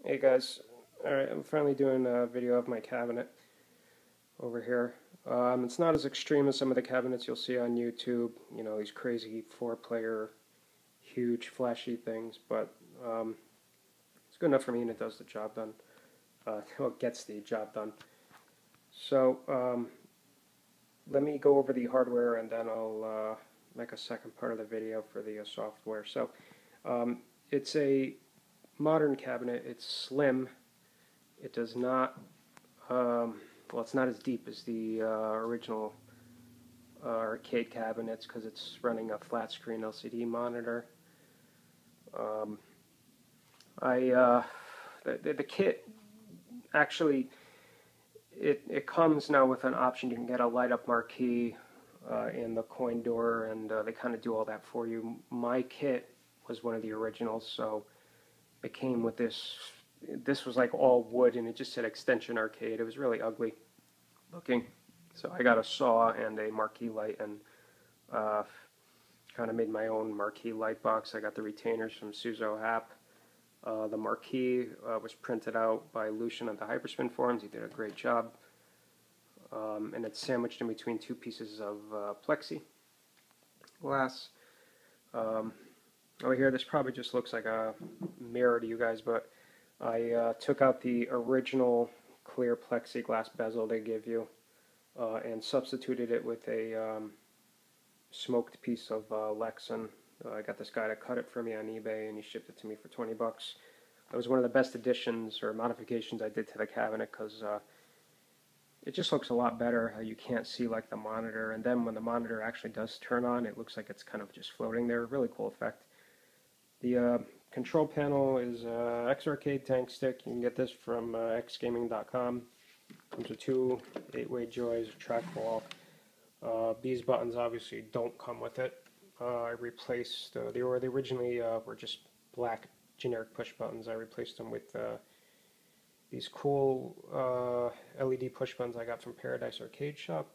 Hey guys, alright, I'm finally doing a video of my cabinet over here. It's not as extreme as some of the cabinets you'll see on YouTube, you know, these crazy 4-player, huge, flashy things, but it's good enough for me and it does the job done. Well, it gets the job done. So, let me go over the hardware and then I'll make a second part of the video for the software. So, it's a modern cabinet. It's slim. It does not, well, it's not as deep as the original arcade cabinets because it's running a flat screen LCD monitor. The kit actually, it comes now with an option. You can get a light up marquee in the coin door, and they kind of do all that for you. My kit was one of the originals, so it came with this. This was like all wood, and it just said Xtension Arcade. It was really ugly looking. So I got a saw and a marquee light, and kind of made my own marquee light box. I got the retainers from Suzo Hap. The marquee was printed out by Lucian at the HyperSpin forums. He did a great job. And it's sandwiched in between two pieces of plexi glass. Over here, this probably just looks like a mirror to you guys, but I took out the original clear plexiglass bezel they give you and substituted it with a smoked piece of Lexan. I got this guy to cut it for me on eBay, and he shipped it to me for 20 bucks. It was one of the best additions or modifications I did to the cabinet because it just looks a lot better. You can't see like the monitor, and then when the monitor actually does turn on, it looks like it's kind of just floating there. Really cool effect. The control panel is X-Arcade tank stick. You can get this from xgaming.com. Comes with two 8-way joys, a track ball. These buttons obviously don't come with it. I replaced, they originally were just black generic push buttons. I replaced them with these cool LED push buttons I got from Paradise Arcade Shop.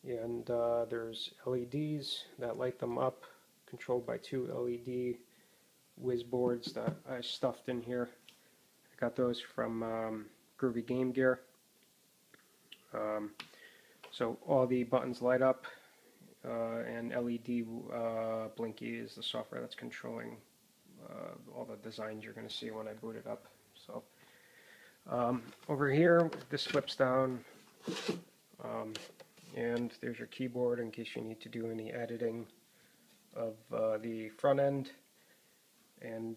And there's LEDs that light them up, controlled by two LED whiz boards that I stuffed in here. I got those from Groovy Game Gear. So all the buttons light up, and LED Blinky is the software that's controlling all the designs you're going to see when I boot it up. So over here, this flips down, and there's your keyboard in case you need to do any editing of the front end. And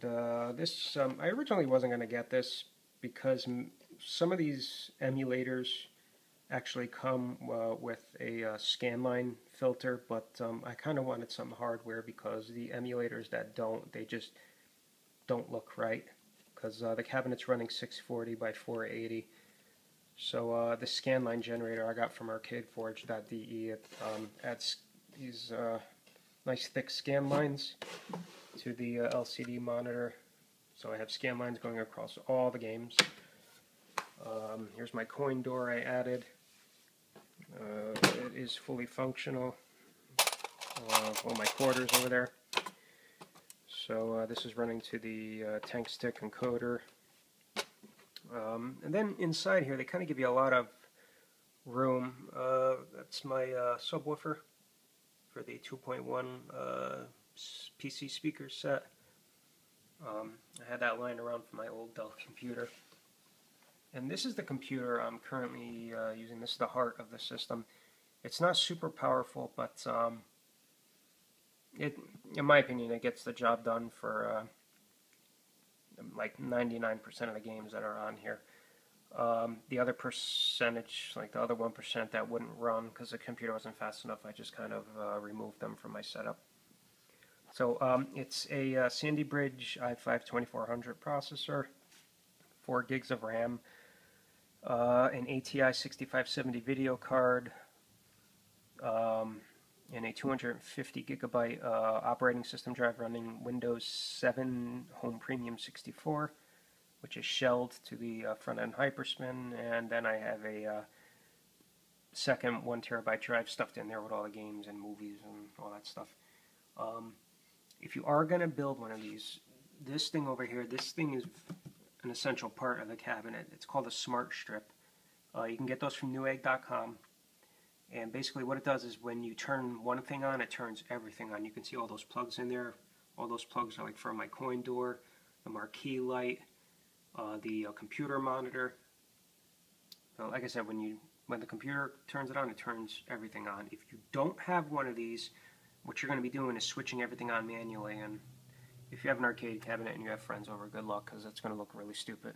this, I originally wasn't going to get this because some of these emulators actually come with a Scanline filter, but I kind of wanted some hardware because the emulators that don't, they just don't look right because the cabinet's running 640 by 480. So the Scanline Generator I got from arcadeforge.de, it adds these nice thick scan lines to the LCD monitor. So I have scan lines going across all the games. Here's my coin door I added. It is fully functional. All my quarters over there. So this is running to the tank stick encoder. And then inside here they kind of give you a lot of room. That's my subwoofer for the 2.1 PC speaker set. I had that lying around from my old Dell computer. And this is the computer I'm currently using. This is the heart of the system. It's not super powerful, but in my opinion, it gets the job done for like 99% of the games that are on here. The other percentage, like the other 1% that wouldn't run because the computer wasn't fast enough, I just kind of removed them from my setup. So it's a Sandy Bridge i5-2400 processor, 4 gigs of RAM, an ATI 6570 video card, and a 250 gigabyte operating system drive running Windows 7 Home Premium 64, which is shelled to the front-end HyperSpin, and then I have a second 1 terabyte drive stuffed in there with all the games and movies and all that stuff. If you are going to build one of these, this thing over here, this thing is an essential part of the cabinet. It's called a smart strip. You can get those from newegg.com. And basically what it does is when you turn one thing on, it turns everything on. You can see all those plugs in there. All those plugs are like for my coin door, the marquee light, the computer monitor. Like I said, when the computer turns it on, it turns everything on. If you don't have one of these, what you're going to be doing is switching everything on manually. And if you have an arcade cabinet and you have friends over, good luck, because it's going to look really stupid.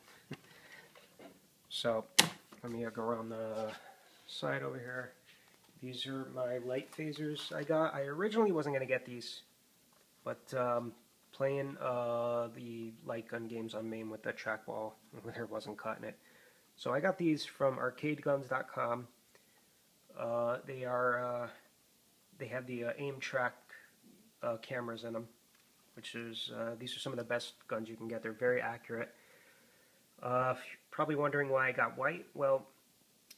So let me go around the side over here. These are my light phasers I got. I originally wasn't going to get these, but playing the light gun games on MAME with the trackball there wasn't cutting it. So I got these from arcadeguns.com. They have the aim track cameras in them, which is these are some of the best guns you can get. They're very accurate. You're probably wondering why I got white. Well,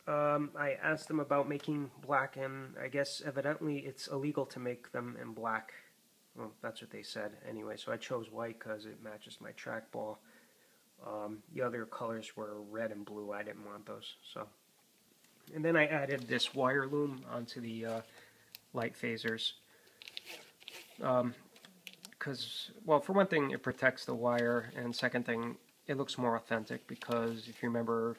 I asked them about making black, and I guess evidently it's illegal to make them in black. Well, that's what they said anyway, so I chose white because it matches my trackball. The other colors were red and blue. I didn't want those. So, and then I added this wire loom onto the light phasers. Because, well, for one thing, it protects the wire, and second thing, it looks more authentic because if you remember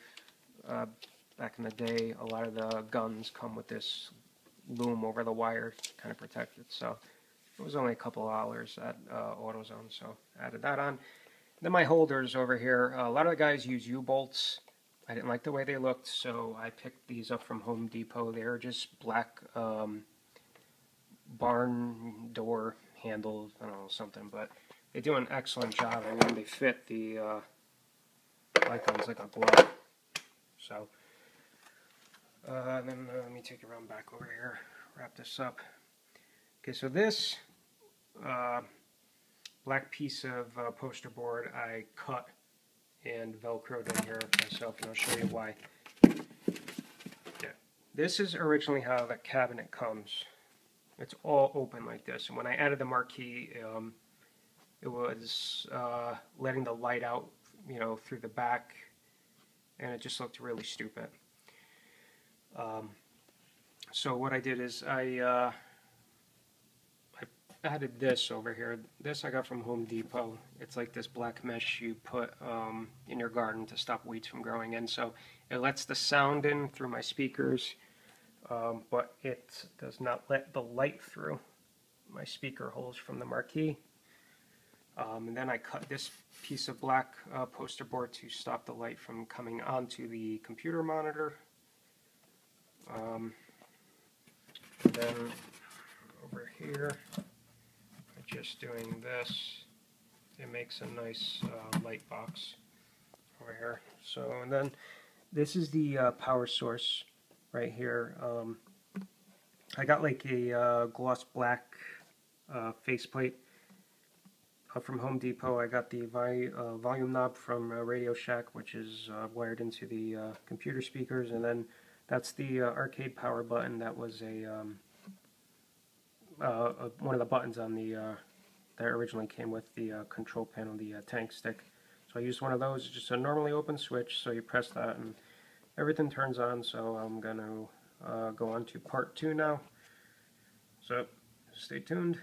back in the day, a lot of the guns come with this loom over the wire to kind of protect it. So it was only a couple hours at AutoZone, so I added that on. Then my holders over here, a lot of the guys use U-bolts. I didn't like the way they looked, so I picked these up from Home Depot. They're just black barn door handles, I don't know, something, but they do an excellent job. I mean, they fit the light guns like a glove. So, then let me take you around back over here, wrap this up. Okay, so this black piece of poster board I cut and velcroed in here myself, and I'll show you why. Yeah. This is originally how the cabinet comes. It's all open like this, and when I added the marquee, it was letting the light out, you know, through the back, and it just looked really stupid. So what I did is I added this over here. This I got from Home Depot. It's like this black mesh you put in your garden to stop weeds from growing in. So it lets the sound in through my speakers, but it does not let the light through my speaker holes from the marquee. And then I cut this piece of black poster board to stop the light from coming onto the computer monitor. And then over here, just doing this, it makes a nice light box over here. So, and then this is the power source right here. I got like a gloss black faceplate from Home Depot. I got the volume knob from Radio Shack, which is wired into the computer speakers, and then that's the arcade power button. That was one of the buttons on the that originally came with the control panel, the tank stick. So I used one of those, just a normally open switch, so you press that and everything turns on. So I'm going to go on to part 2 now. So stay tuned.